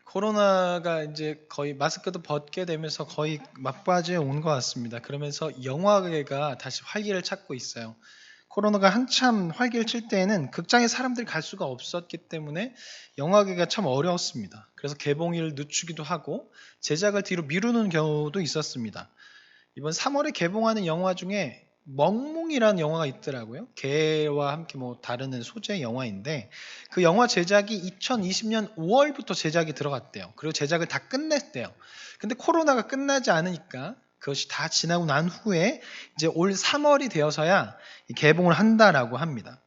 코로나가 이제 거의 마스크도 벗게 되면서 거의 막바지에 온 것 같습니다. 그러면서 영화계가 다시 활기를 찾고 있어요. 코로나가 한참 활기를 칠 때에는 극장에 사람들이 갈 수가 없었기 때문에 영화계가 참 어려웠습니다. 그래서 개봉일을 늦추기도 하고 제작을 뒤로 미루는 경우도 있었습니다. 이번 3월에 개봉하는 영화 중에 멍뭉이라는 영화가 있더라고요. 개와 함께 다루는 소재 영화인데 그 영화 제작이 2020년 5월부터 제작이 들어갔대요. 그리고 제작을 다 끝냈대요. 근데 코로나가 끝나지 않으니까 그것이 다 지나고 난 후에 이제 올 3월이 되어서야 개봉을 한다라고 합니다.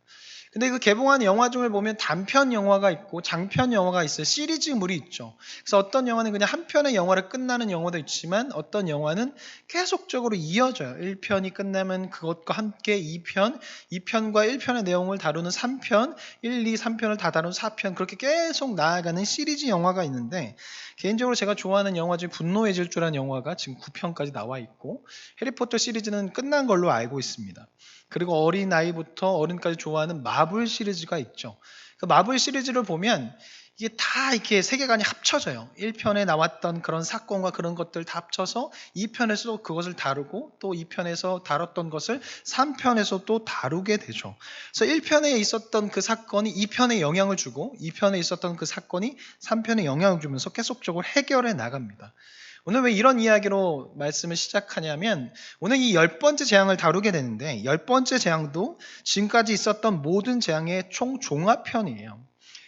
근데 그 개봉한 영화 중을 보면 단편 영화가 있고 장편 영화가 있어요. 시리즈물이 있죠. 그래서 어떤 영화는 그냥 한 편의 영화를 끝나는 영화도 있지만 어떤 영화는 계속적으로 이어져요. 1편이 끝나면 그것과 함께 2편, 2편과 1편의 내용을 다루는 3편, 1, 2, 3편을 다 다루는 4편 그렇게 계속 나아가는 시리즈 영화가 있는데 개인적으로 제가 좋아하는 영화 중에 분노의 질주라는 영화가 지금 9편까지 나와 있고 해리포터 시리즈는 끝난 걸로 알고 있습니다. 그리고 어린아이부터 어른까지 좋아하는 마블 시리즈가 있죠. 그 마블 시리즈를 보면 이게 다 이렇게 세계관이 합쳐져요. 1편에 나왔던 그런 사건과 그런 것들 다 합쳐서 2편에서도 그것을 다루고 또 2편에서 다뤘던 것을 3편에서 또 다루게 되죠. 그래서 1편에 있었던 그 사건이 2편에 영향을 주고 2편에 있었던 그 사건이 3편에 영향을 주면서 계속적으로 해결해 나갑니다. 오늘 왜 이런 이야기로 말씀을 시작하냐면 오늘 이 10번째 재앙을 다루게 되는데 10번째 재앙도 지금까지 있었던 모든 재앙의 총 종합편이에요.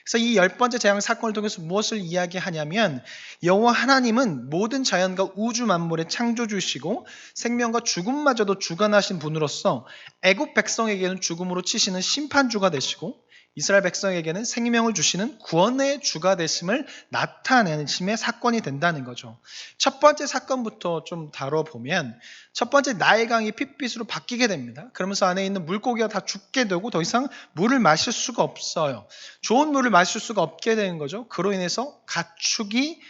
그래서 이 10번째 재앙 사건을 통해서 무엇을 이야기하냐면 여호와 하나님은 모든 자연과 우주 만물의 창조주시고 생명과 죽음마저도 주관하신 분으로서 애굽 백성에게는 죽음으로 치시는 심판주가 되시고 이스라엘 백성에게는 생명을 주시는 구원의 주가 되심을 나타내심의 사건이 된다는 거죠. 첫 번째 사건부터 좀 다뤄보면 첫 번째 나일 강이 핏빛으로 바뀌게 됩니다. 그러면서 안에 있는 물고기가 다 죽게 되고 더 이상 물을 마실 수가 없어요. 좋은 물을 마실 수가 없게 되는 거죠. 그로 인해서 가축이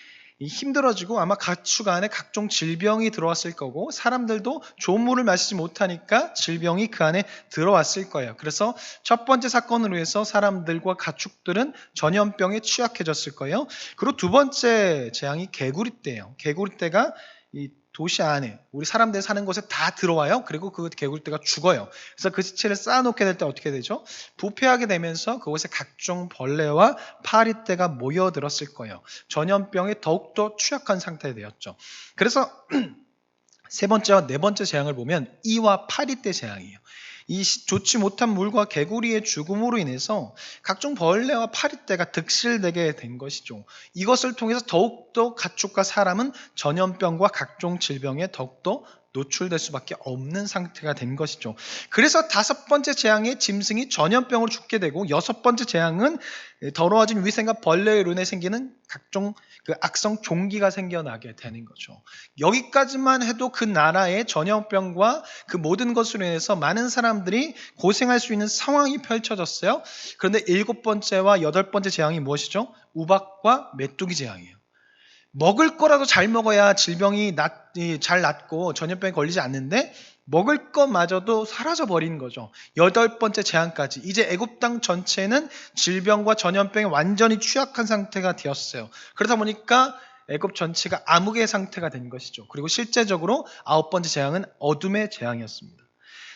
힘들어지고 아마 가축 안에 각종 질병이 들어왔을 거고 사람들도 좋은 물을 마시지 못하니까 질병이 그 안에 들어왔을 거예요. 그래서 첫 번째 사건으로 해서 사람들과 가축들은 전염병에 취약해졌을 거예요. 그리고 두 번째 재앙이 개구리떼예요. 개구리떼가 이 도시 안에 우리 사람들 사는 곳에 다 들어와요. 그리고 그 개구리떼가 죽어요. 그래서 그 시체를 쌓아놓게 될 때 어떻게 되죠? 부패하게 되면서 그곳에 각종 벌레와 파리떼가 모여들었을 거예요. 전염병에 더욱더 취약한 상태가 되었죠. 그래서 세 번째와 네 번째 재앙을 보면 이와 파리떼 재앙이에요. 이 좋지 못한 물과 개구리의 죽음으로 인해서 각종 벌레와 파리떼가 득실되게 된 것이죠. 이것을 통해서 더욱더 가축과 사람은 전염병과 각종 질병에 더욱더 노출될 수밖에 없는 상태가 된 것이죠. 그래서 다섯 번째 재앙의 짐승이 전염병으로 죽게 되고 여섯 번째 재앙은 더러워진 위생과 벌레로 인해 생기는 각종 그 악성 종기가 생겨나게 되는 거죠. 여기까지만 해도 그 나라의 전염병과 그 모든 것으로 인해서 많은 사람들이 고생할 수 있는 상황이 펼쳐졌어요. 그런데 일곱 번째와 여덟 번째 재앙이 무엇이죠? 우박과 메뚜기 재앙이에요. 먹을 거라도 잘 먹어야 질병이 잘 낫고 전염병에 걸리지 않는데 먹을 것마저도 사라져 버린 거죠. 여덟 번째 재앙까지 이제 애굽 땅 전체는 질병과 전염병에 완전히 취약한 상태가 되었어요. 그러다 보니까 애굽 전체가 암흑의 상태가 된 것이죠. 그리고 실제적으로 아홉 번째 재앙은 어둠의 재앙이었습니다.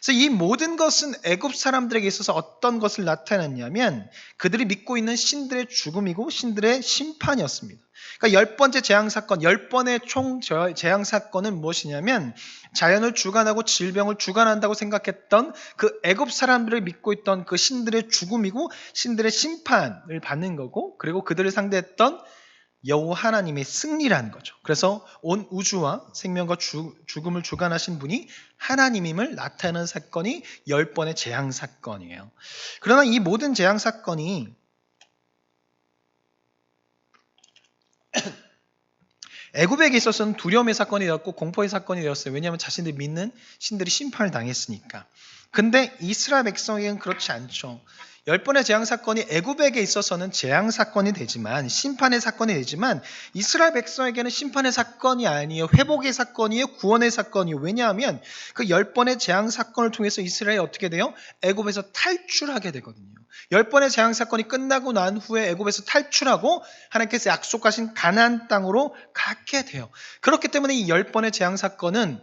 그래서 이 모든 것은 애굽 사람들에게 있어서 어떤 것을 나타냈냐면 그들이 믿고 있는 신들의 죽음이고 신들의 심판이었습니다. 그러니까 열 번째 재앙 사건, 10번의 총 재앙 사건은 무엇이냐면 자연을 주관하고 질병을 주관한다고 생각했던 그 애굽 사람들을 믿고 있던 그 신들의 죽음이고 신들의 심판을 받는 거고 그리고 그들을 상대했던 여호와 하나님의 승리라는 거죠. 그래서 온 우주와 생명과 죽음을 주관하신 분이 하나님임을 나타내는 사건이 10번의 재앙 사건이에요. 그러나 이 모든 재앙 사건이 애굽에게 있어서는 두려움의 사건이 되었고 공포의 사건이 되었어요. 왜냐하면 자신들이 믿는 신들이 심판을 당했으니까. 근데 이스라엘 백성에게는 그렇지 않죠. 10번의 재앙 사건이 애굽에게 있어서는 재앙 사건이 되지만, 심판의 사건이 되지만, 이스라엘 백성에게는 심판의 사건이 아니에요. 회복의 사건이에요. 구원의 사건이에요. 왜냐하면 그 10번의 재앙 사건을 통해서 이스라엘이 어떻게 돼요? 애굽에서 탈출하게 되거든요. 10번의 재앙 사건이 끝나고 난 후에 애굽에서 탈출하고 하나님께서 약속하신 가나안 땅으로 가게 돼요. 그렇기 때문에 이 10번의 재앙 사건은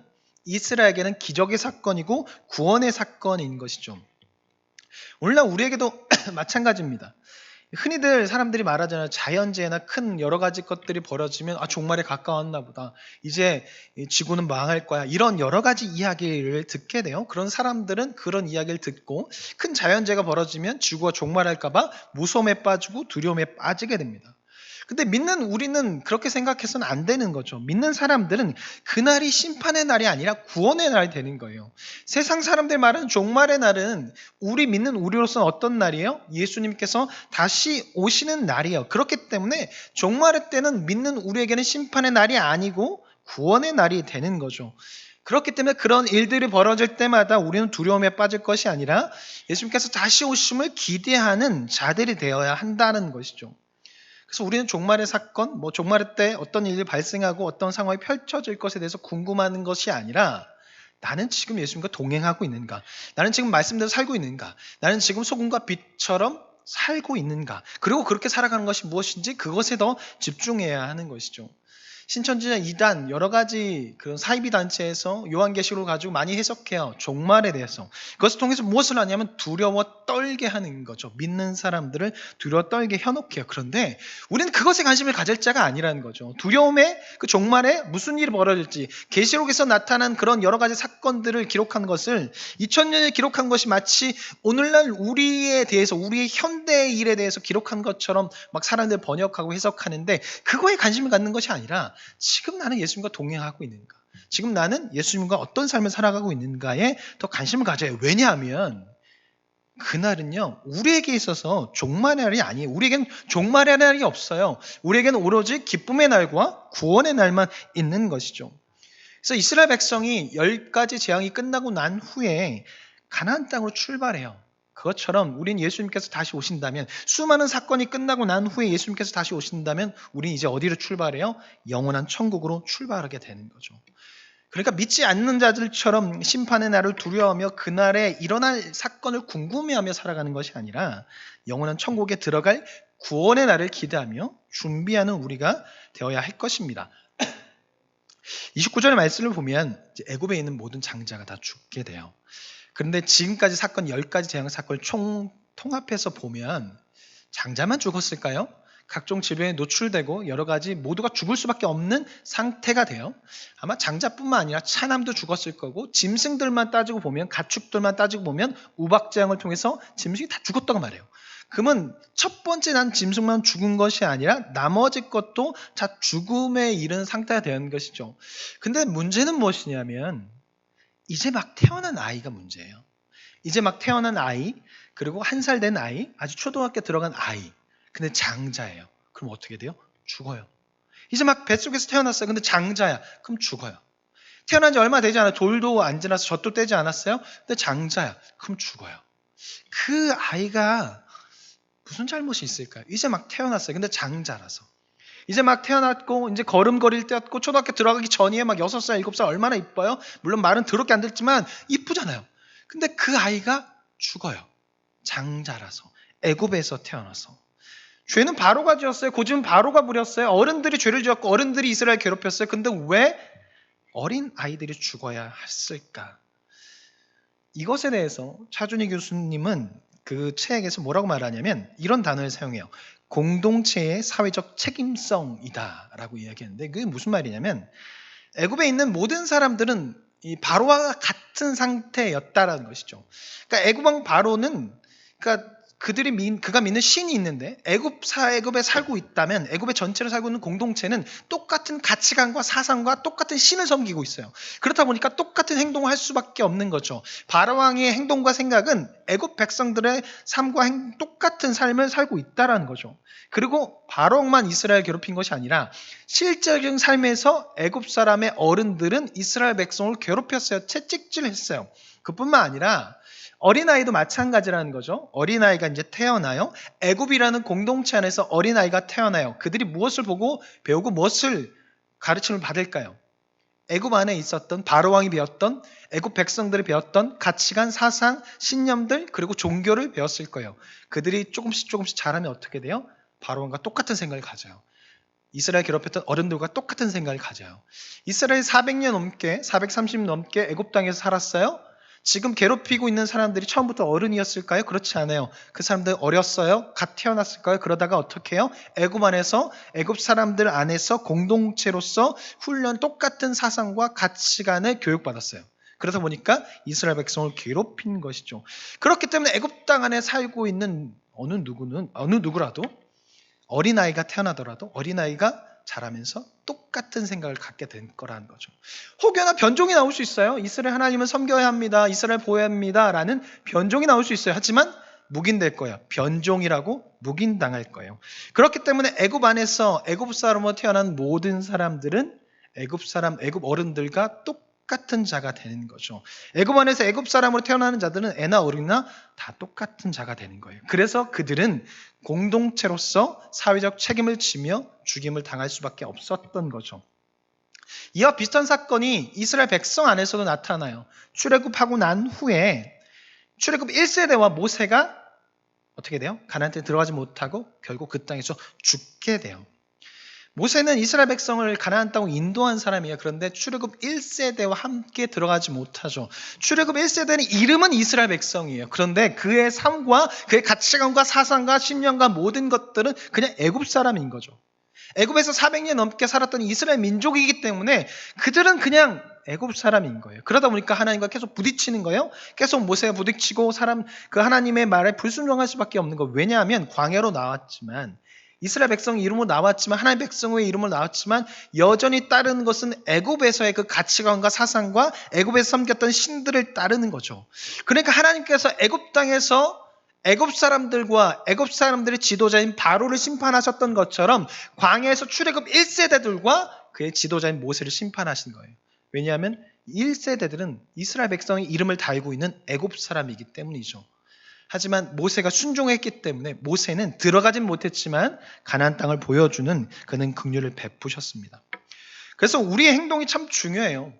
이스라엘에게는 기적의 사건이고 구원의 사건인 것이죠. 오늘날 우리에게도 마찬가지입니다. 흔히들 사람들이 말하잖아요. 자연재해나 큰 여러 가지 것들이 벌어지면 종말에 가까웠나 보다. 이제 지구는 망할 거야. 이런 여러 가지 이야기를 듣게 돼요. 그런 사람들은 그런 이야기를 듣고 큰 자연재해가 벌어지면 지구가 종말할까 봐 무서움에 빠지고 두려움에 빠지게 됩니다. 근데 믿는 우리는 그렇게 생각해서는 안 되는 거죠. 믿는 사람들은 그날이 심판의 날이 아니라 구원의 날이 되는 거예요. 세상 사람들 말은 종말의 날은 우리 믿는 우리로서는 어떤 날이에요? 예수님께서 다시 오시는 날이에요. 그렇기 때문에 종말의 때는 믿는 우리에게는 심판의 날이 아니고 구원의 날이 되는 거죠. 그렇기 때문에 그런 일들이 벌어질 때마다 우리는 두려움에 빠질 것이 아니라 예수님께서 다시 오심을 기대하는 자들이 되어야 한다는 것이죠. 그래서 우리는 종말의 사건, 종말의 때 어떤 일이 발생하고 어떤 상황이 펼쳐질 것에 대해서 궁금하는 것이 아니라 나는 지금 예수님과 동행하고 있는가? 나는 지금 말씀대로 살고 있는가? 나는 지금 소금과 빛처럼 살고 있는가? 그리고 그렇게 살아가는 것이 무엇인지 그것에 더 집중해야 하는 것이죠. 신천지나 이단 여러 가지 그런 사이비 단체에서 요한계시록을 가지고 많이 해석해요. 종말에 대해서. 그것을 통해서 무엇을 하냐면 두려워 떨게 하는 거죠. 믿는 사람들을 두려워 떨게 해놓게요. 그런데 우리는 그것에 관심을 가질 자가 아니라는 거죠. 두려움에 그 종말에 무슨 일이 벌어질지 계시록에서 나타난 그런 여러 가지 사건들을 기록한 것을 2000년에 기록한 것이 마치 오늘날 우리에 대해서 우리의 현대의 일에 대해서 기록한 것처럼 막 사람들 번역하고 해석하는데 그거에 관심을 갖는 것이 아니라 지금 나는 예수님과 동행하고 있는가? 지금 나는 예수님과 어떤 삶을 살아가고 있는가에 더 관심을 가져요. 왜냐하면 그날은요, 우리에게 있어서 종말의 날이 아니에요. 우리에게는 종말의 날이 없어요. 우리에게는 오로지 기쁨의 날과 구원의 날만 있는 것이죠. 그래서 이스라엘 백성이 10가지 재앙이 끝나고 난 후에 가나안 땅으로 출발해요. 그것처럼 우린 예수님께서 다시 오신다면, 수많은 사건이 끝나고 난 후에 예수님께서 다시 오신다면 우린 이제 어디로 출발해요? 영원한 천국으로 출발하게 되는 거죠. 그러니까 믿지 않는 자들처럼 심판의 날을 두려워하며 그날에 일어날 사건을 궁금해하며 살아가는 것이 아니라 영원한 천국에 들어갈 구원의 날을 기대하며 준비하는 우리가 되어야 할 것입니다. 29절의 말씀을 보면 애굽에 있는 모든 장자가 다 죽게 돼요. 그런데 지금까지 사건 10가지 재앙 사건을 총 통합해서 보면 장자만 죽었을까요? 각종 질병에 노출되고 여러 가지 모두가 죽을 수밖에 없는 상태가 돼요. 아마 장자뿐만 아니라 차남도 죽었을 거고 짐승들만 따지고 보면 가축들만 따지고 보면 우박재앙을 통해서 짐승이 다 죽었다고 말해요. 그러면 첫 번째 난 짐승만 죽은 것이 아니라 나머지 것도 다 죽음에 이른 상태가 되는 것이죠. 근데 문제는 무엇이냐면 이제 막 태어난 아이가 문제예요. 이제 막 태어난 아이, 그리고 1살 된 아이, 아주 초등학교 들어간 아이. 근데 장자예요. 그럼 어떻게 돼요? 죽어요. 이제 막 뱃속에서 태어났어요. 근데 장자야. 그럼 죽어요. 태어난 지 얼마 되지 않아요. 돌도 안 지나서 젖도 떼지 않았어요. 근데 장자야. 그럼 죽어요. 그 아이가 무슨 잘못이 있을까요? 이제 막 태어났어요. 근데 장자라서. 이제 막 태어났고 이제 걸음걸이를 떼었고 초등학교 들어가기 전이에 막 6살, 7살 얼마나 이뻐요? 물론 말은 더럽게 안 듣지만 이쁘잖아요. 근데 그 아이가 죽어요. 장자라서. 애굽에서 태어나서. 죄는 바로가 지었어요. 고집은 바로가 부렸어요. 어른들이 죄를 지었고 어른들이 이스라엘 괴롭혔어요. 근데 왜 어린 아이들이 죽어야 했을까? 이것에 대해서 차준희 교수님은 그 책에서 뭐라고 말하냐면 이런 단어를 사용해요. 공동체의 사회적 책임성이다 라고 이야기했는데 그게 무슨 말이냐면 애굽에 있는 모든 사람들은 이 바로와 같은 상태였다라는 것이죠. 그러니까 애굽 왕 바로는 그가 믿는 신이 있는데 애굽에 살고 있다면 애굽의 전체를 살고 있는 공동체는 똑같은 가치관과 사상과 똑같은 신을 섬기고 있어요. 그렇다 보니까 똑같은 행동을 할 수밖에 없는 거죠. 바로 왕의 행동과 생각은 애굽 백성들의 삶과 똑같은 삶을 살고 있다라는 거죠. 그리고 바로 왕만 이스라엘 괴롭힌 것이 아니라 실제적인 삶에서 애굽 사람의 어른들은 이스라엘 백성을 괴롭혔어요. 채찍질했어요. 그뿐만 아니라 어린아이도 마찬가지라는 거죠. 어린아이가 이제 태어나요. 애굽이라는 공동체 안에서 어린아이가 태어나요. 그들이 무엇을 보고 배우고 무엇을 가르침을 받을까요? 애굽 안에 있었던 바로왕이 배웠던 애굽 백성들이 배웠던 가치관, 사상, 신념들 그리고 종교를 배웠을 거예요. 그들이 조금씩 자라면 어떻게 돼요? 바로왕과 똑같은 생각을 가져요. 이스라엘 괴롭혔던 어른들과 똑같은 생각을 가져요. 이스라엘 400년 넘게 430년 넘게 애굽 땅에서 살았어요. 지금 괴롭히고 있는 사람들이 처음부터 어른이었을까요? 그렇지 않아요. 그 사람들 어렸어요. 갓 태어났을까요? 그러다가 어떻게 해요? 애굽 안에서 애굽 사람들 안에서 공동체로서 훈련 똑같은 사상과 가치관을 교육받았어요. 그러다 보니까 이스라엘 백성을 괴롭힌 것이죠. 그렇기 때문에 애굽 땅 안에 살고 있는 어느 누구라도 어린아이가 태어나더라도 어린아이가 자라면서 똑같은 생각을 갖게 된 거라는 거죠. 혹여나 변종이 나올 수 있어요. 이스라엘 하나님은 섬겨야 합니다. 이스라엘 보호해야 합니다. 라는 변종이 나올 수 있어요. 하지만 묵인될 거예요. 변종이라고 묵인당할 거예요. 그렇기 때문에 애굽 안에서 애굽 사람으로 태어난 모든 사람들은 애굽 어른들과 똑같은 자가 되는 거죠. 애굽 안에서 애굽 사람으로 태어나는 자들은 애나 어른이나 다 똑같은 자가 되는 거예요. 그래서 그들은 공동체로서 사회적 책임을 지며 죽임을 당할 수밖에 없었던 거죠. 이와 비슷한 사건이 이스라엘 백성 안에서도 나타나요. 출애굽하고 난 후에 출애굽 1세대와 모세가 어떻게 돼요? 가나안 땅에 들어가지 못하고 결국 그 땅에서 죽게 돼요. 모세는 이스라엘 백성을 가나안 땅으로 인도한 사람이에요. 그런데 출애굽 1세대와 함께 들어가지 못하죠. 출애굽 1세대는 이름은 이스라엘 백성이에요. 그런데 그의 삶과 그의 가치관과 사상과 신념과 모든 것들은 그냥 애굽 사람인 거죠. 애굽에서 400년 넘게 살았던 이스라엘 민족이기 때문에 그들은 그냥 애굽 사람인 거예요. 그러다 보니까 하나님과 계속 부딪히는 거예요. 계속 모세가 부딪히고 그 하나님의 말에 불순종할 수밖에 없는 거예요. 왜냐하면 광야로 나왔지만 이스라엘 백성의 이름으로 나왔지만 하나님 백성의 이름으로 나왔지만 여전히 따르는 것은 애굽에서의 그 가치관과 사상과 애굽에서 섬겼던 신들을 따르는 거죠. 그러니까 하나님께서 애굽 땅에서 애굽 사람들과 애굽 사람들의 지도자인 바로를 심판하셨던 것처럼 광야에서 출애굽 1세대들과 그의 지도자인 모세를 심판하신 거예요. 왜냐하면 1세대들은 이스라엘 백성의 이름을 달고 있는 애굽 사람이기 때문이죠. 하지만 모세가 순종했기 때문에 모세는 들어가진 못했지만 가나안 땅을 보여주는 그는 긍휼을 베푸셨습니다. 그래서 우리의 행동이 참 중요해요.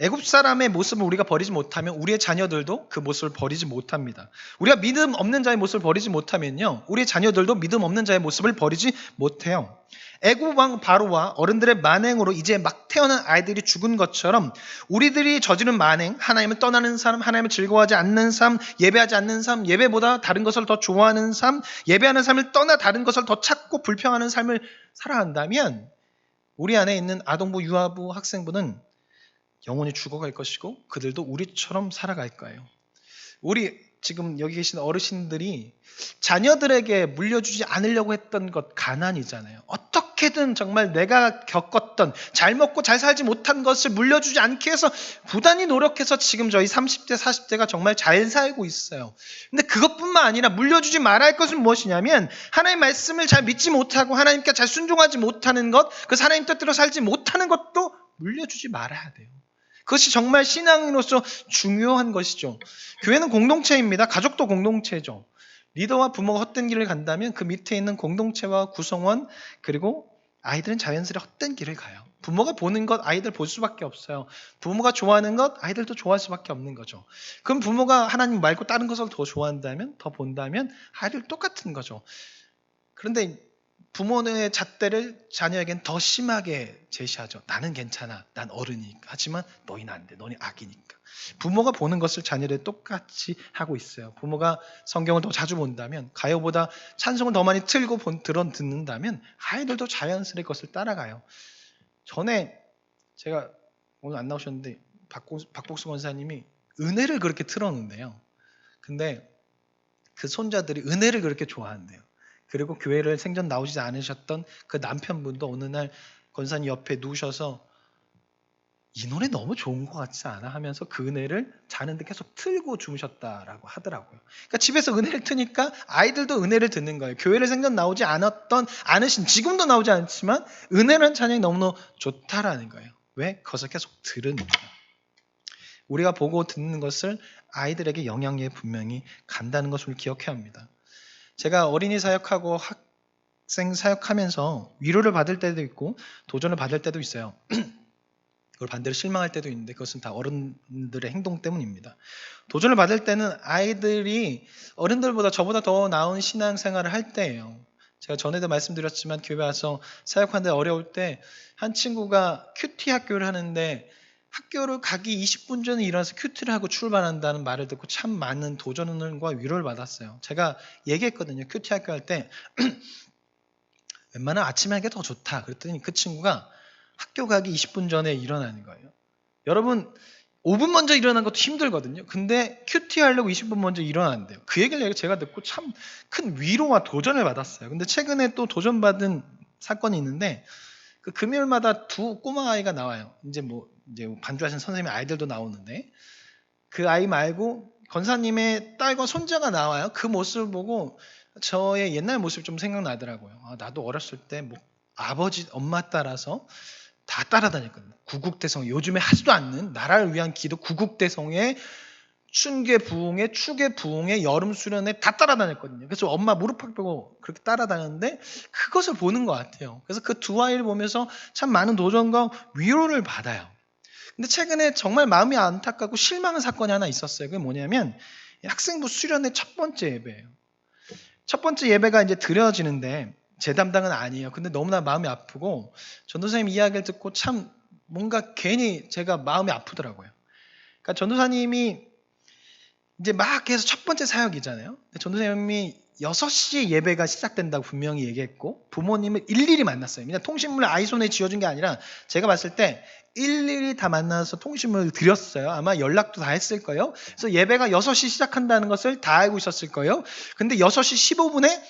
애굽 사람의 모습을 우리가 버리지 못하면 우리의 자녀들도 그 모습을 버리지 못합니다. 우리가 믿음 없는 자의 모습을 버리지 못하면요, 우리의 자녀들도 믿음 없는 자의 모습을 버리지 못해요. 애굽 왕 바로와 어른들의 만행으로 이제 막 태어난 아이들이 죽은 것처럼 우리들이 저지른 만행, 하나님을 떠나는 삶, 하나님을 즐거워하지 않는 삶, 예배하지 않는 삶, 예배보다 다른 것을 더 좋아하는 삶, 예배하는 삶을 떠나 다른 것을 더 찾고 불평하는 삶을 살아간다면 우리 안에 있는 아동부, 유아부, 학생부는 영원히 죽어갈 것이고 그들도 우리처럼 살아갈 거예요. 우리 지금 여기 계신 어르신들이 자녀들에게 물려주지 않으려고 했던 것 가난이잖아요. 어떻게든 정말 내가 겪었던 잘 먹고 잘 살지 못한 것을 물려주지 않게 해서 부단히 노력해서 지금 저희 30대 40대가 정말 잘 살고 있어요. 근데 그것뿐만 아니라 물려주지 말아야 할 것은 무엇이냐면 하나님의 말씀을 잘 믿지 못하고 하나님께 잘 순종하지 못하는 것, 그 하나님 뜻대로 살지 못하는 것도 물려주지 말아야 돼요. 그것이 정말 신앙인으로서 중요한 것이죠. 교회는 공동체입니다. 가족도 공동체죠. 리더와 부모가 헛된 길을 간다면 그 밑에 있는 공동체와 구성원 그리고 아이들은 자연스레 헛된 길을 가요. 부모가 보는 것 아이들 볼 수밖에 없어요. 부모가 좋아하는 것 아이들도 좋아할 수밖에 없는 거죠. 그럼 부모가 하나님 말고 다른 것을 더 좋아한다면, 더 본다면 아이들 똑같은 거죠. 그런데 부모의 잣대를 자녀에겐 더 심하게 제시하죠. 나는 괜찮아. 난 어른이니까. 하지만 너희는 안 돼. 너희 악이니까. 부모가 보는 것을 자녀들 똑같이 하고 있어요. 부모가 성경을 더 자주 본다면, 가요보다 찬송을 더 많이 틀고 듣는다면 아이들도 자연스레 그것을 따라가요. 전에 제가 오늘 안 나오셨는데 박복수 권사님이 은혜를 그렇게 틀었는데요. 근데 그 손자들이 은혜를 그렇게 좋아한대요. 그리고 교회를 생전 나오지 않으셨던 그 남편분도 어느 날 권사님 옆에 누우셔서 이 노래 너무 좋은 것 같지 않아? 하면서 그 은혜를 자는데 계속 틀고 주무셨다라고 하더라고요. 그러니까 집에서 은혜를 트니까 아이들도 은혜를 듣는 거예요. 교회를 생전 나오지 않으신 지금도 나오지 않지만 은혜라는 찬양이 너무너무 좋다라는 거예요. 왜? 그것을 계속 들으니까. 우리가 보고 듣는 것을 아이들에게 영향력이 분명히 간다는 것을 기억해야 합니다. 제가 어린이 사역하고 학생 사역하면서 위로를 받을 때도 있고 도전을 받을 때도 있어요. 그걸 반대로 실망할 때도 있는데 그것은 다 어른들의 행동 때문입니다. 도전을 받을 때는 아이들이 어른들보다 저보다 더 나은 신앙생활을 할 때예요. 제가 전에도 말씀드렸지만 교회 와서 사역하는데 어려울 때 한 친구가 큐티 학교를 하는데 학교를 가기 20분 전에 일어나서 큐티를 하고 출발한다는 말을 듣고 참 많은 도전과 위로를 받았어요. 제가 얘기했거든요. 큐티 학교 할 때 웬만하면 아침에 하는 게 더 좋다. 그랬더니 그 친구가 학교 가기 20분 전에 일어나는 거예요. 여러분 5분 먼저 일어나는 것도 힘들거든요. 근데 큐티 하려고 20분 먼저 일어난대요. 그 얘기를 제가 듣고 참 큰 위로와 도전을 받았어요. 근데 최근에 또 도전받은 사건이 있는데 그 금요일마다 두 꼬마 아이가 나와요. 이제 반주하신 선생님의 아이들도 나오는데 그 아이 말고 권사님의 딸과 손자가 나와요. 그 모습을 보고 저의 옛날 모습이 좀 생각나더라고요. 나도 어렸을 때 아버지, 엄마 따라서 다 따라다녔거든요. 구국대성, 요즘에 하지도 않는 나라를 위한 기도 구국대성의 춘계 부흥회, 추계 부흥회, 여름 수련회 다 따라다녔거든요. 그래서 엄마 무릎 펴고 그렇게 따라다녔는데 그것을 보는 것 같아요. 그래서 그 두 아이를 보면서 참 많은 도전과 위로를 받아요. 근데 최근에 정말 마음이 안타깝고 실망한 사건이 하나 있었어요. 그게 뭐냐면 학생부 수련회 첫 번째 예배예요. 첫 번째 예배가 이제 드려지는데 제 담당은 아니에요. 근데 너무나 마음이 아프고 전도사님 이야기를 듣고 참 뭔가 괜히 제가 마음이 아프더라고요. 그러니까 전도사님이 이제 막 해서 첫 번째 사역이잖아요. 전도사님이 6시에 예배가 시작된다고 분명히 얘기했고 부모님을 일일이 만났어요. 그냥 통신문을 아이 손에 쥐어준 게 아니라 제가 봤을 때 일일이 다 만나서 통신문을 드렸어요. 아마 연락도 다 했을 거예요. 그래서 예배가 6시 시작한다는 것을 다 알고 있었을 거예요. 근데 6시 15분에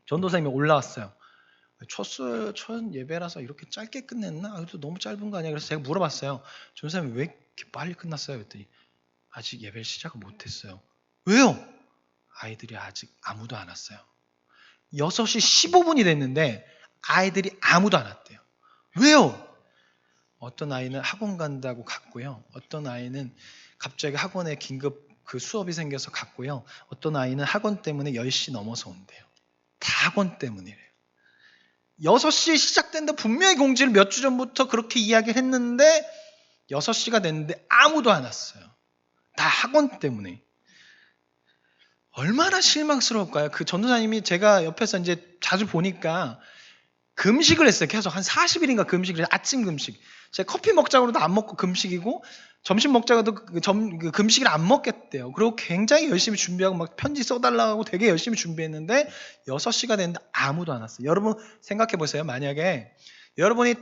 전도사님이 올라왔어요. 첫 예배라서 이렇게 짧게 끝냈나? 그래도 너무 짧은 거 아니야? 그래서 제가 물어봤어요. 전도사님 왜 이렇게 빨리 끝났어요? 그랬더니 아직 예배를 시작을 못했어요. 왜요? 아이들이 아직 아무도 안 왔어요. 6시 15분이 됐는데 아이들이 아무도 안 왔대요. 왜요? 어떤 아이는 학원 간다고 갔고요. 어떤 아이는 갑자기 학원에 긴급 그 수업이 생겨서 갔고요. 어떤 아이는 학원 때문에 10시 넘어서 온대요. 다 학원 때문이래요. 6시에 시작된다 분명히 공지를 몇 주 전부터 그렇게 이야기를 했는데 6시가 됐는데 아무도 안 왔어요. 다 학원 때문에. 얼마나 실망스러울까요? 그 전도사님이 제가 옆에서 이제 자주 보니까 금식을 했어요. 계속 한 40일인가 금식을 해요. 아침 금식. 제가 커피 먹자고도 안 먹고 금식이고 점심 먹자고도 금식을 안 먹겠대요. 그리고 굉장히 열심히 준비하고 막 편지 써달라고 하고 되게 열심히 준비했는데 6시가 됐는데 아무도 안 왔어요. 여러분 생각해 보세요. 만약에 여러분이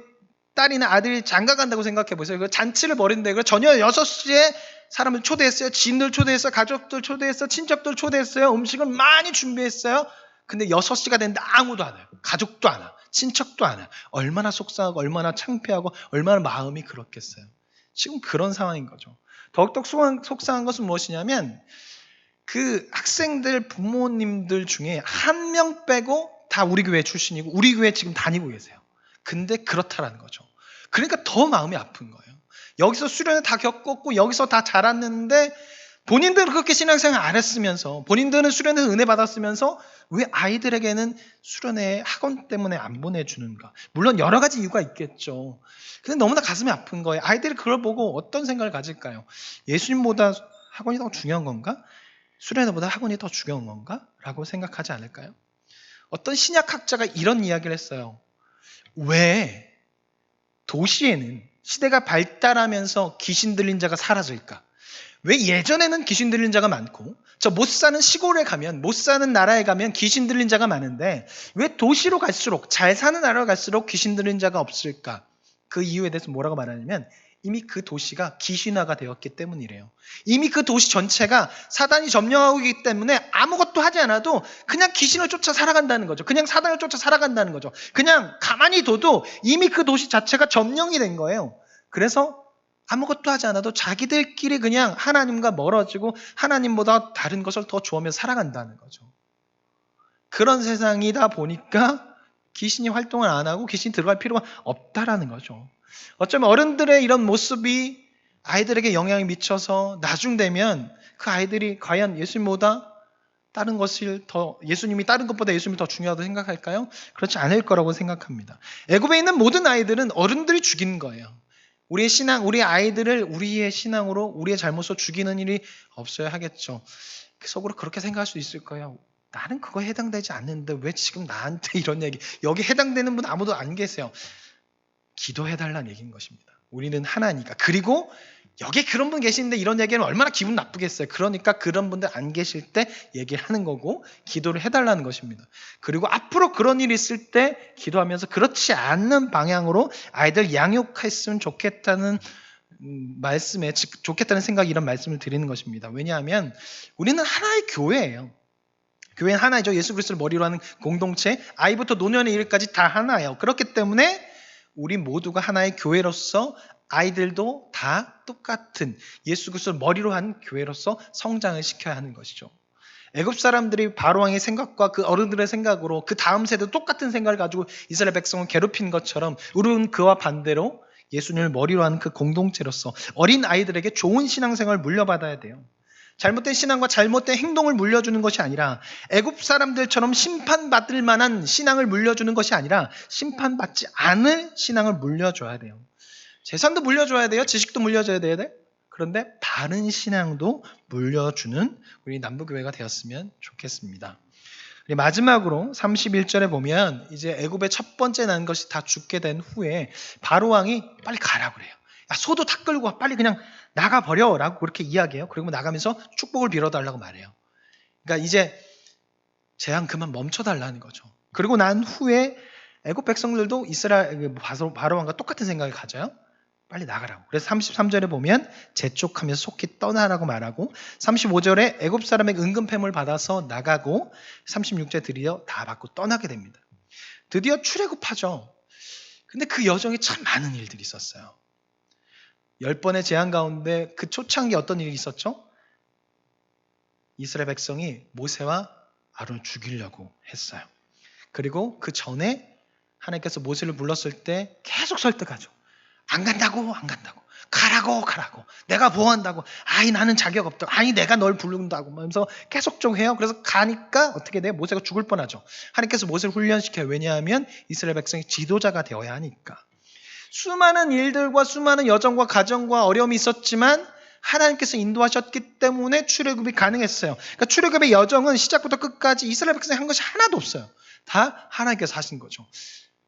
딸이나 아들이 장가 간다고 생각해 보세요. 그 잔치를 벌이는데 그 저녁 6시에 사람을 초대했어요. 지인들 초대했어요. 가족들 초대했어요. 친척들 초대했어요. 음식을 많이 준비했어요. 근데 6시가 됐는데 아무도 안 와요. 가족도 안 와. 친척도 안 와. 얼마나 속상하고 얼마나 창피하고 얼마나 마음이 그렇겠어요. 지금 그런 상황인 거죠. 더욱더 속상한 것은 무엇이냐면 그 학생들 부모님들 중에 한 명 빼고 다 우리 교회 출신이고 우리 교회 지금 다니고 계세요. 근데 그렇다라는 거죠. 그러니까 더 마음이 아픈 거예요. 여기서 수련을 다 겪었고 여기서 다 자랐는데 본인들은 그렇게 신앙생활 안 했으면서 본인들은 수련에 은혜 받았으면서 왜 아이들에게는 수련회 학원 때문에 안 보내주는가? 물론 여러 가지 이유가 있겠죠. 근데 너무나 가슴이 아픈 거예요. 아이들이 그걸 보고 어떤 생각을 가질까요? 예수님보다 학원이 더 중요한 건가? 수련회보다 학원이 더 중요한 건가? 라고 생각하지 않을까요? 어떤 신약학자가 이런 이야기를 했어요. 왜 도시에는 시대가 발달하면서 귀신 들린 자가 사라질까? 왜 예전에는 귀신 들린 자가 많고 저 못 사는 시골에 가면 못 사는 나라에 가면 귀신 들린 자가 많은데 왜 도시로 갈수록 잘 사는 나라로 갈수록 귀신 들린 자가 없을까? 그 이유에 대해서 뭐라고 말하냐면 이미 그 도시가 귀신화가 되었기 때문이래요. 이미 그 도시 전체가 사단이 점령하고 있기 때문에 아무것도 하지 않아도 그냥 귀신을 쫓아 살아간다는 거죠. 그냥 사단을 쫓아 살아간다는 거죠. 그냥 가만히 둬도 이미 그 도시 자체가 점령이 된 거예요. 그래서 아무것도 하지 않아도 자기들끼리 그냥 하나님과 멀어지고 하나님보다 다른 것을 더 좋아하며 살아간다는 거죠. 그런 세상이다 보니까 귀신이 활동을 안 하고 귀신이 들어갈 필요가 없다라는 거죠. 어쩌면 어른들의 이런 모습이 아이들에게 영향이 미쳐서 나중 되면 그 아이들이 과연 예수님보다 예수님이 다른 것보다 예수님이 더 중요하다고 생각할까요? 그렇지 않을 거라고 생각합니다. 애굽에 있는 모든 아이들은 어른들이 죽이는 거예요. 우리의 신앙, 우리 아이들을 우리의 신앙으로, 우리의 잘못으로 죽이는 일이 없어야 하겠죠. 속으로 그렇게 생각할 수 있을 거예요. 나는 그거에 해당되지 않는데 왜 지금 나한테 이런 얘기. 여기 해당되는 분 아무도 안 계세요. 기도해달라는 얘기인 것입니다. 우리는 하나니까. 그리고 여기 그런 분 계시는데 이런 얘기는 얼마나 기분 나쁘겠어요. 그러니까 그런 분들 안 계실 때 얘기를 하는 거고 기도를 해달라는 것입니다. 그리고 앞으로 그런 일이 있을 때 기도하면서 그렇지 않는 방향으로 아이들 양육했으면 좋겠다는 말씀에 좋겠다는 생각이 이런 말씀을 드리는 것입니다. 왜냐하면 우리는 하나의 교회예요. 교회는 하나이죠. 예수 그리스도를 머리로 하는 공동체, 아이부터 노년의 일까지 다 하나예요. 그렇기 때문에 우리 모두가 하나의 교회로서 아이들도 다 똑같은 예수 그리스도를 머리로 한 교회로서 성장을 시켜야 하는 것이죠. 애굽 사람들이 바로왕의 생각과 그 어른들의 생각으로 그 다음 세대도 똑같은 생각을 가지고 이스라엘 백성을 괴롭힌 것처럼 우리는 그와 반대로 예수님을 머리로 하는 그 공동체로서 어린 아이들에게 좋은 신앙생활을 물려받아야 돼요. 잘못된 신앙과 잘못된 행동을 물려주는 것이 아니라 애굽 사람들처럼 심판받을 만한 신앙을 물려주는 것이 아니라 심판받지 않을 신앙을 물려줘야 돼요. 재산도 물려줘야 돼요. 지식도 물려줘야 돼요. 그런데 바른 신앙도 물려주는 우리 남부교회가 되었으면 좋겠습니다. 마지막으로 31절에 보면 이제 애굽의 첫 번째 난 것이 다 죽게 된 후에 바로왕이 빨리 가라고 그래요. 야, 소도 다 끌고 와. 빨리 그냥 나가버려 라고 그렇게 이야기해요. 그리고 나가면서 축복을 빌어달라고 말해요. 그러니까 이제 재앙 그만 멈춰달라는 거죠. 그리고 난 후에 애굽 백성들도 이스라엘 바로왕과 똑같은 생각을 가져요. 빨리 나가라고. 그래서 33절에 보면 재촉하면서 속히 떠나라고 말하고 35절에 애굽 사람의 은근패물 받아서 나가고 36절에 드디어 다 받고 떠나게 됩니다. 드디어 출애굽하죠. 근데 그 여정에 참 많은 일들이 있었어요. 10번의 재앙 가운데 그 초창기 어떤 일이 있었죠? 이스라엘 백성이 모세와 아론을 죽이려고 했어요. 그리고 그 전에 하나님께서 모세를 불렀을 때 계속 설득하죠. 안 간다고. 가라고. 내가 보호한다고. 아이 나는 자격 없다고. 아이 내가 널 부른다고 하면서 계속 좀 해요. 그래서 가니까 어떻게 돼요? 모세가 죽을 뻔하죠. 하나님께서 모세를 훈련시켜요. 왜냐하면 이스라엘 백성이 지도자가 되어야 하니까. 수많은 일들과 수많은 여정과 가정과 어려움이 있었지만 하나님께서 인도하셨기 때문에 출애굽이 가능했어요. 그러니까 출애굽의 여정은 시작부터 끝까지 이스라엘 백성이 한 것이 하나도 없어요. 다 하나님께서 하신 거죠.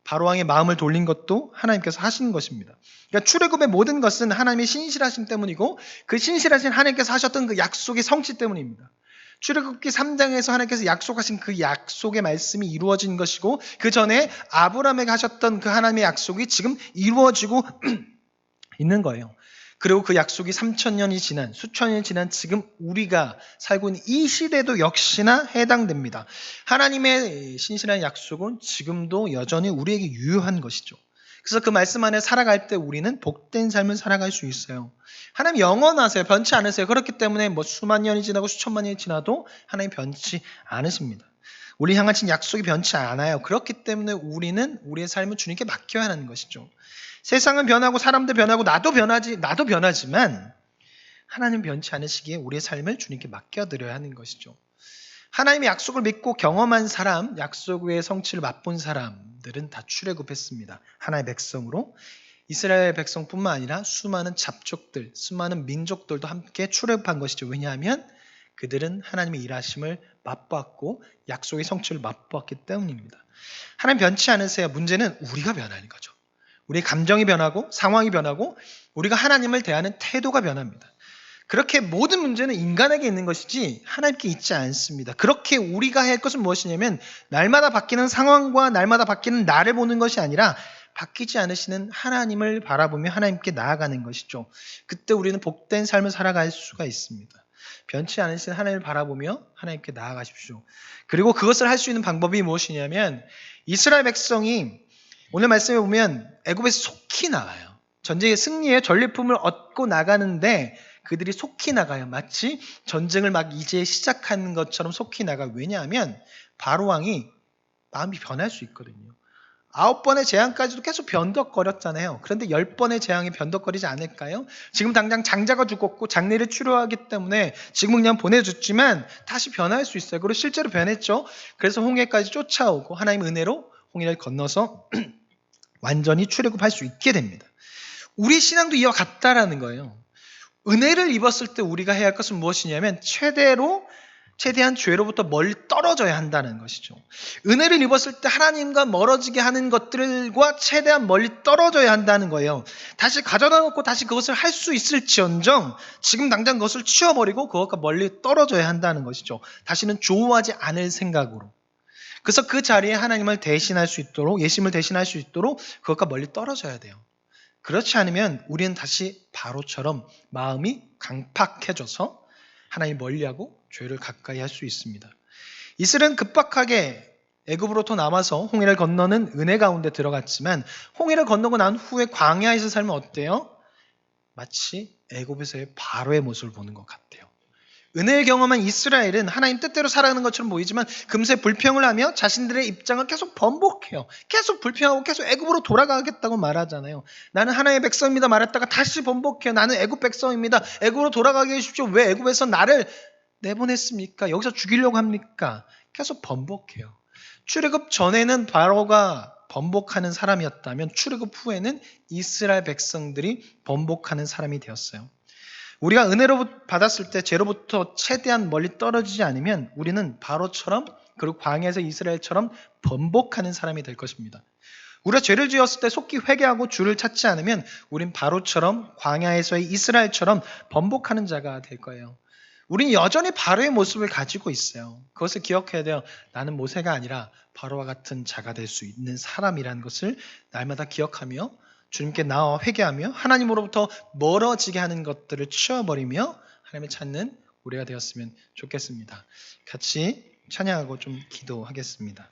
바로왕의 마음을 돌린 것도 하나님께서 하신 것입니다. 그러니까 출애굽의 모든 것은 하나님의 신실하심 때문이고 그 신실하신 하나님께서 하셨던 그 약속의 성취 때문입니다. 출애굽기 3장에서 하나님께서 약속하신 그 약속의 말씀이 이루어진 것이고 그 전에 아브라함에게 하셨던 그 하나님의 약속이 지금 이루어지고 있는 거예요. 그리고 그 약속이 3,000년이 지난 수천 년이 지난 지금 우리가 살고 있는 이 시대도 역시나 해당됩니다. 하나님의 신실한 약속은 지금도 여전히 우리에게 유효한 것이죠. 그래서 그 말씀 안에 살아갈 때 우리는 복된 삶을 살아갈 수 있어요. 하나님 영원하세요. 변치 않으세요. 그렇기 때문에 수만 년이 지나고 수천만 년이 지나도 하나님 변치 않으십니다. 우리 향하신 약속이 변치 않아요. 그렇기 때문에 우리는 우리의 삶을 주님께 맡겨야 하는 것이죠. 세상은 변하고 사람도 변하고 나도 변하지만 하나님 변치 않으시기에 우리의 삶을 주님께 맡겨드려야 하는 것이죠. 하나님의 약속을 믿고 경험한 사람, 약속의 성취를 맛본 사람들은 다 출애굽했습니다. 하나님의 백성으로. 이스라엘 백성뿐만 아니라 수많은 잡족들, 수많은 민족들도 함께 출애굽한 것이죠. 왜냐하면 그들은 하나님의 일하심을 맛보았고 약속의 성취를 맛보았기 때문입니다. 하나님 변치 않으세요. 문제는 우리가 변하는 거죠. 우리의 감정이 변하고 상황이 변하고 우리가 하나님을 대하는 태도가 변합니다. 그렇게 모든 문제는 인간에게 있는 것이지 하나님께 있지 않습니다. 그렇게 우리가 할 것은 무엇이냐면 날마다 바뀌는 상황과 날마다 바뀌는 나를 보는 것이 아니라 바뀌지 않으시는 하나님을 바라보며 하나님께 나아가는 것이죠. 그때 우리는 복된 삶을 살아갈 수가 있습니다. 변치 않으신 하나님을 바라보며 하나님께 나아가십시오. 그리고 그것을 할 수 있는 방법이 무엇이냐면 이스라엘 백성이 오늘 말씀에 보면 애굽에서 속히 나가요. 전쟁의 승리에 전리품을 얻고 나가는데 그들이 속히 나가요. 마치 전쟁을 막 이제 시작하는 것처럼 속히 나가요. 왜냐하면 바로왕이 마음이 변할 수 있거든요. 9번의 재앙까지도 계속 변덕거렸잖아요. 그런데 10번의 재앙이 변덕거리지 않을까요? 지금 당장 장자가 죽었고 장례를 치료하기 때문에 지금 그냥 보내줬지만 다시 변할 수 있어요. 그리고 실제로 변했죠. 그래서 홍해까지 쫓아오고 하나님 은혜로 홍해를 건너서 완전히 출애굽할 수 있게 됩니다. 우리 신앙도 이와 같다라는 거예요. 은혜를 입었을 때 우리가 해야 할 것은 무엇이냐면 최대한 죄로부터 멀리 떨어져야 한다는 것이죠. 은혜를 입었을 때 하나님과 멀어지게 하는 것들과 최대한 멀리 떨어져야 한다는 거예요. 다시 가져다 놓고 다시 그것을 할 수 있을지언정 지금 당장 그것을 치워버리고 그것과 멀리 떨어져야 한다는 것이죠. 다시는 조우하지 않을 생각으로. 그래서 그 자리에 하나님을 대신할 수 있도록, 예수님을 대신할 수 있도록 그것과 멀리 떨어져야 돼요. 그렇지 않으면 우리는 다시 바로처럼 마음이 강팍해져서 하나님 멀리하고 죄를 가까이 할 수 있습니다. 이스라엘은 급박하게 애굽으로부터 남아서 홍해를 건너는 은혜 가운데 들어갔지만 홍해를 건너고 난 후에 광야에서 살면 어때요? 마치 애굽에서의 바로의 모습을 보는 것 같아요. 은혜를 경험한 이스라엘은 하나님 뜻대로 살아가는 것처럼 보이지만 금세 불평을 하며 자신들의 입장을 계속 번복해요. 계속 불평하고 계속 애굽으로 돌아가겠다고 말하잖아요. 나는 하나님의 백성입니다 말했다가 다시 번복해요. 나는 애굽 백성입니다. 애굽으로 돌아가게 해주십시오. 왜 애굽에서 나를 내보냈습니까? 여기서 죽이려고 합니까? 계속 번복해요. 출애굽 전에는 바로가 번복하는 사람이었다면 출애굽 후에는 이스라엘 백성들이 번복하는 사람이 되었어요. 우리가 은혜로 받았을 때 죄로부터 최대한 멀리 떨어지지 않으면 우리는 바로처럼 그리고 광야에서 이스라엘처럼 번복하는 사람이 될 것입니다. 우리가 죄를 지었을 때 속히 회개하고 주를 찾지 않으면 우린 바로처럼 광야에서의 이스라엘처럼 번복하는 자가 될 거예요. 우린 여전히 바로의 모습을 가지고 있어요. 그것을 기억해야 돼요. 나는 모세가 아니라 바로와 같은 자가 될 수 있는 사람이라는 것을 날마다 기억하며 주님께 나와 회개하며 하나님으로부터 멀어지게 하는 것들을 치워버리며 하나님을 찾는 우리가 되었으면 좋겠습니다. 같이 찬양하고 좀 기도하겠습니다.